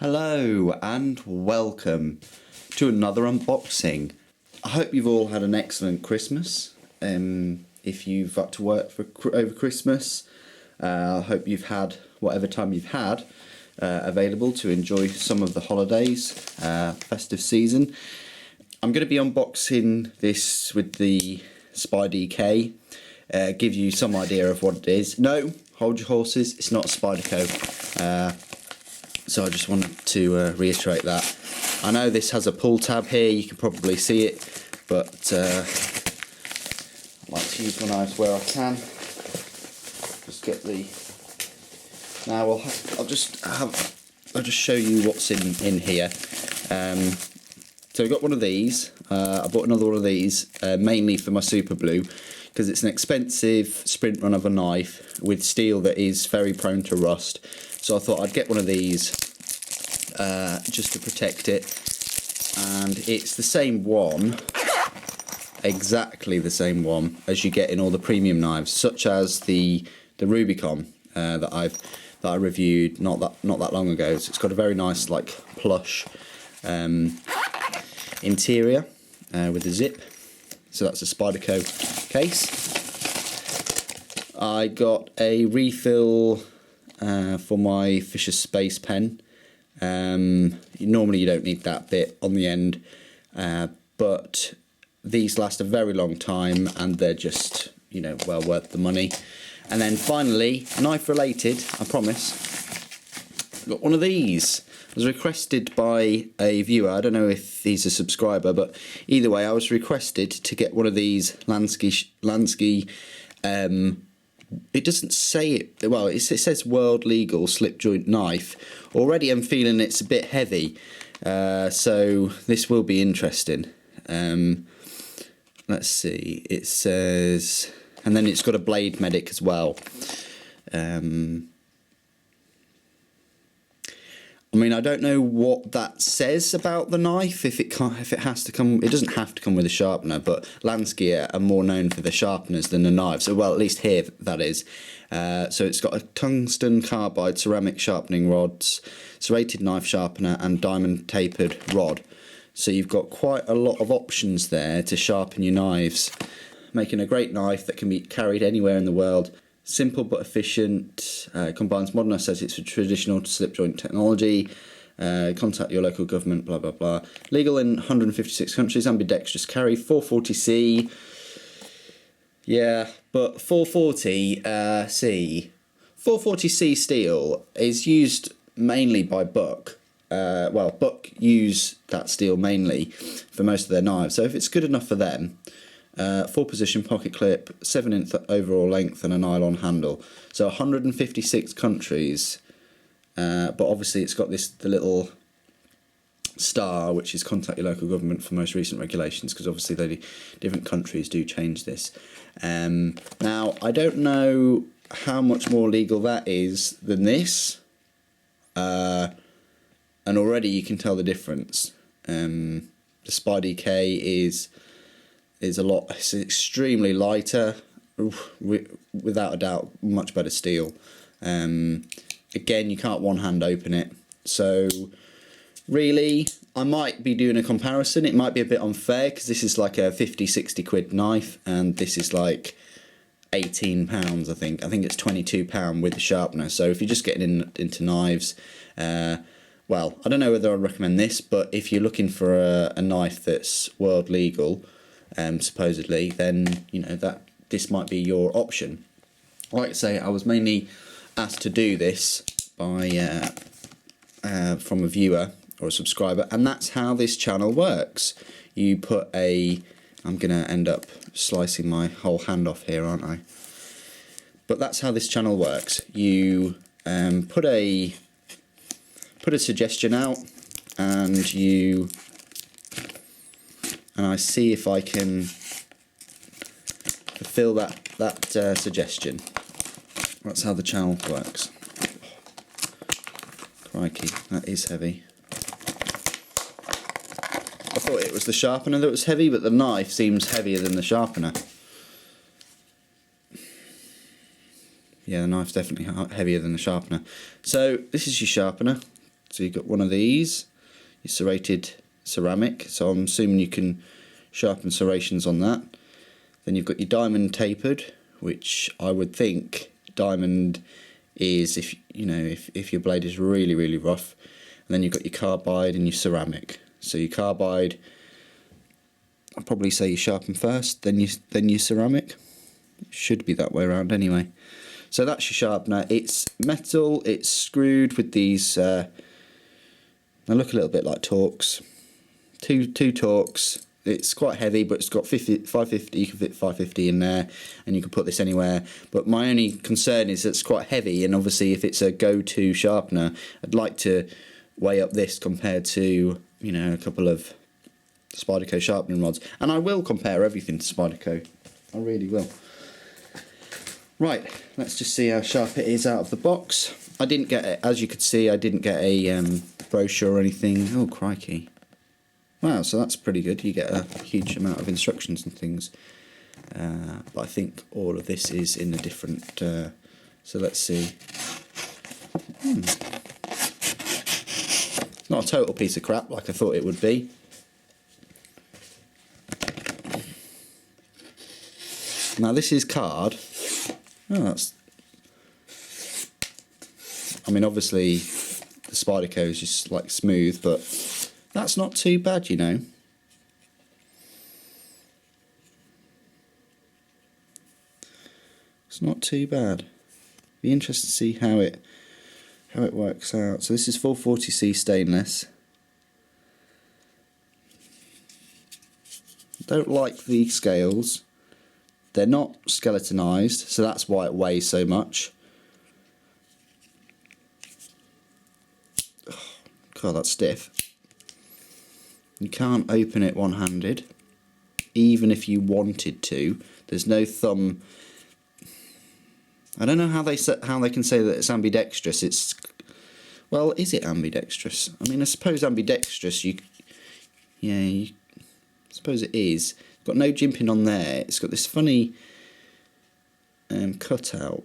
Hello and welcome to another unboxing. I hope you've all had an excellent Christmas. If you've got to work over Christmas, I hope you've had whatever time you've had available to enjoy some of the holidays, festive season. I'm going to be unboxing this with the Spy-DK, give you some idea of what it is. No, hold your horses, it's not a Spyderco. So I just wanted to reiterate that. I know this has a pull tab here, you can probably see it, but I like to use my knives where I can. Just get the. Now I'll just show you what's in here. So I've got one of these. I bought another one of these mainly for my super glue because it's an expensive sprint run of a knife with steel that is very prone to rust. So I thought I'd get one of these just to protect it, and it's the same one, exactly the same one as you get in all the premium knives, such as the Rubicon that I reviewed not that long ago. So it's got a very nice like plush interior with a zip. So that's a Spyderco case. I got a refill for my Fisher Space pen. Normally you don't need that bit on the end, but these last a very long time and they're just, you know, well worth the money. And then finally, knife related, I promise, got one of these. I was requested by a viewer. I don't know if he's a subscriber, but either way I was requested to get one of these Lansky it doesn't say it, well, it says World Legal slip joint knife. Already I'm feeling it's a bit heavy, so this will be interesting. Let's see, it says, and then it's got a bladeMedic as well. I mean, I don't know what that says about the knife. If it has to come, it doesn't have to come with a sharpener. But Lansky are more known for the sharpeners than the knives. So, well, at least here that is. So it's got a tungsten carbide ceramic sharpening rods, serrated knife sharpener, and diamond tapered rod. So you've got quite a lot of options there to sharpen your knives, making a great knife that can be carried anywhere in the world. Simple but efficient, combines modern aesthetics with traditional slip joint technology, contact your local government, blah blah blah. Legal in 156 countries, ambidextrous carry, 440C. Yeah, but 440C steel is used mainly by Buck. Well, Buck use that steel mainly for most of their knives, so if it's good enough for them. 4-position pocket clip, 7-inch overall length, and a nylon handle. So 156 countries, but obviously it's got the little star, which is contact your local government for most recent regulations, because obviously different countries do change this. Now I don't know how much more legal that is than this, and already you can tell the difference. The Spy-DK is it's extremely lighter, without a doubt, much better steel. Again, you can't one-hand open it, so really I might be doing a comparison. It might be a bit unfair because this is like a 50-60 quid knife and this is like £18, I think it's £22 with the sharpener. So if you're just getting into knives, well, I don't know whether I'd recommend this, but if you're looking for a knife that's world legal, supposedly, then you know that this might be your option. Like I say, I was mainly asked to do this by from a viewer or a subscriber, and that's how this channel works. You put I'm gonna end up slicing my whole hand off here, aren't I? But that's how this channel works. You put a suggestion out, and I see if I can fulfill that suggestion. That's how the channel works. Crikey, that is heavy. I thought it was the sharpener that was heavy, but the knife seems heavier than the sharpener. Yeah, the knife's definitely heavier than the sharpener. So this is your sharpener. So you've got one of these, your serrated ceramic, so I'm assuming you can sharpen serrations on that. Then you've got your diamond tapered, which I would think diamond is if you know if your blade is really, really rough. And then you've got your carbide and your ceramic. So your carbide, I'd probably say you sharpen first, then your ceramic. It should be that way around anyway. So that's your sharpener. It's metal, it's screwed with these, they look a little bit like Torx. Two Torx. It's quite heavy, but it's got 550, you can fit 550 in there, and you can put this anywhere. But my only concern is that it's quite heavy, and obviously if it's a go-to sharpener, I'd like to weigh up this compared to, you know, a couple of Spyderco sharpening rods. And I will compare everything to Spyderco. I really will. Right, let's just see how sharp it is out of the box. I didn't get it, as you could see, I didn't get a brochure or anything. Oh, crikey. Wow, so that's pretty good. You get a huge amount of instructions and things. But I think all of this is in a different... so let's see. It's not a total piece of crap like I thought it would be. Now this is card. Oh, that's... I mean, obviously the Spyderco is just like smooth, but that's not too bad, you know. It's not too bad. Be interested to see how it works out. So this is 440C stainless. Don't like the scales. They're not skeletonized, so that's why it weighs so much. Oh, God, that's stiff. You can't open it one-handed, even if you wanted to. There's no thumb. I don't know how they can say that it's ambidextrous. It's, well, is it ambidextrous? I mean, I suppose ambidextrous. I suppose it is. It's got no jimping on there. It's got this funny cutout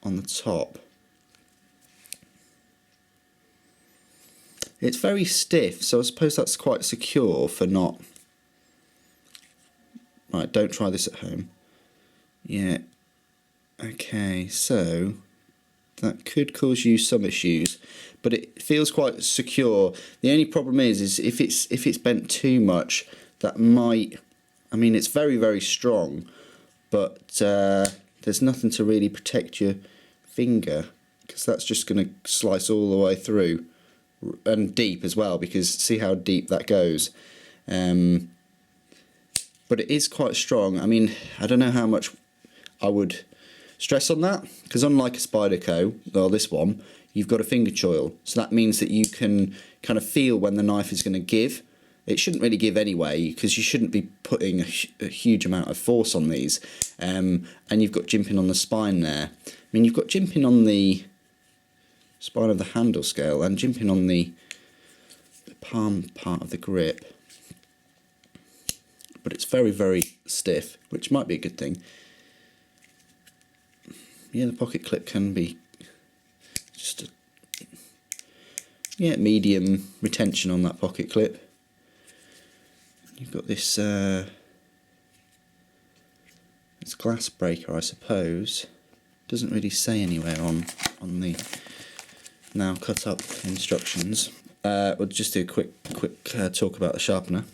on the top. It's very stiff, so I suppose that's quite secure for not... Right, don't try this at home. Yeah. Okay, so that could cause you some issues, but it feels quite secure. The only problem is if it's bent too much, that might... I mean, it's very, very strong, but there's nothing to really protect your finger, because that's just going to slice all the way through, and deep as well, because see how deep that goes. But it is quite strong. I mean, I don't know how much I would stress on that, because unlike a Spyderco, or this one, you've got a finger choil, so that means that you can kind of feel when the knife is going to give. It shouldn't really give anyway, because you shouldn't be putting a huge amount of force on these. And you've got jimping on the spine there. I mean, you've got jimping on the spine of the handle scale and jimping on the palm part of the grip. But it's very, very stiff, which might be a good thing. Yeah, the pocket clip can be just medium retention on that pocket clip. You've got this it's glass breaker, I suppose. Doesn't really say anywhere on the now cut up instructions. We'll just do a quick talk about the sharpener.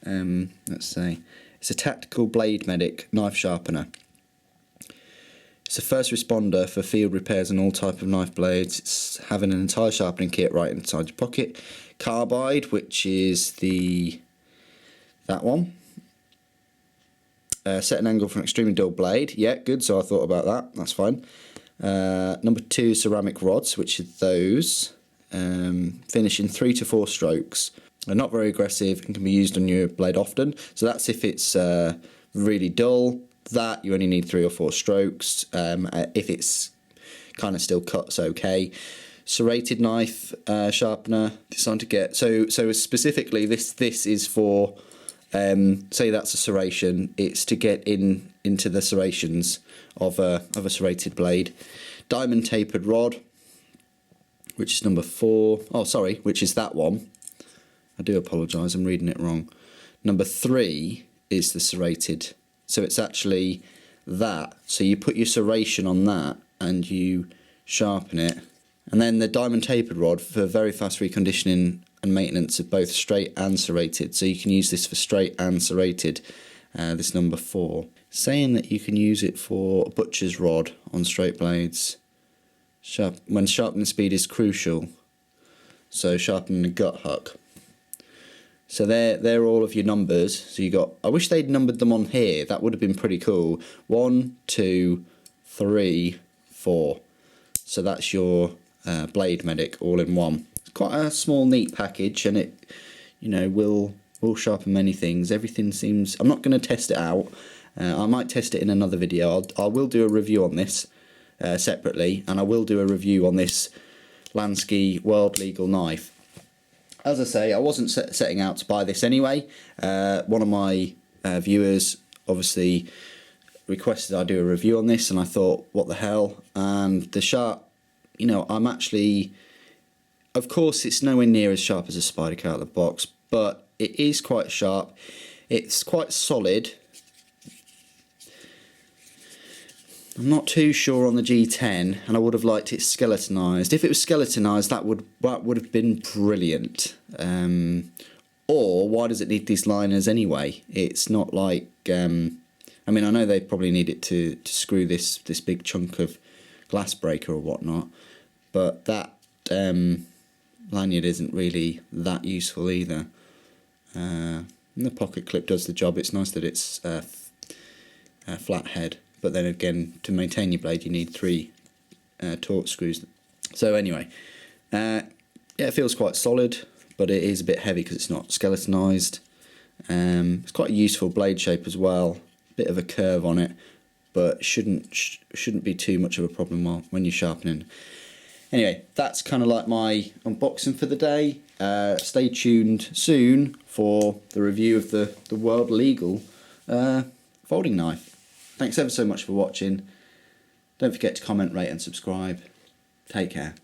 Let's say it's a tactical bladeMedic knife sharpener. It's a first responder for field repairs on all type of knife blades. It's having an entire sharpening kit right inside your pocket. Carbide, which is that one. Set an angle for an extremely dull blade. Yeah, good, so I thought about that. That's fine. Number 2, ceramic rods, which are those. Finish in 3 to 4 strokes. They're not very aggressive and can be used on your blade often. So that's if it's really dull. That you only need 3 or 4 strokes. If it's kind of still cuts, okay. Serrated knife sharpener. Designed to get so specifically this is for say that's a serration. It's to get into the serrations of a serrated blade. Diamond tapered rod. which is number 4. Oh, sorry, which is that one. I do apologise, I'm reading it wrong. Number 3 is the serrated. So it's actually that. So you put your serration on that and you sharpen it. And then the diamond tapered rod for very fast reconditioning and maintenance of both straight and serrated. So you can use this for straight and serrated, this number 4. Saying that you can use it for a butcher's rod on straight blades when sharpening speed is crucial. So sharpening the gut hook. So they're all of your numbers. So you got, I wish they'd numbered them on here. That would have been pretty cool. 1, 2, 3, 4. So that's your bladeMedic all in one. It's quite a small, neat package, and it, you know, will sharpen many things. Everything seems. I'm not going to test it out. I might test it in another video. I will do a review on this separately, and I will do a review on this Lansky World Legal knife. As I say, I wasn't setting out to buy this anyway. One of my viewers obviously requested I do a review on this, and I thought, what the hell? And the sharp, you know, I'm actually, of course it's nowhere near as sharp as a Spyderco out of the box, but it is quite sharp. It's quite solid. I'm not too sure on the G10, and I would have liked it skeletonized. If it was skeletonized, that would have been brilliant. Or why does it need these liners anyway? It's not like, I mean, I know they probably need it to screw this big chunk of glass breaker or whatnot, but that lanyard isn't really that useful either. And the pocket clip does the job. It's nice that it's a flat head. But then again, to maintain your blade, you need 3 torque screws. So anyway, yeah, it feels quite solid, but it is a bit heavy because it's not skeletonized. It's quite a useful blade shape as well. Bit of a curve on it, but shouldn't be too much of a problem when you're sharpening. Anyway, that's kind of like my unboxing for the day. Stay tuned soon for the review of the World Legal folding knife. Thanks ever so much for watching. Don't forget to comment, rate and subscribe. Take care.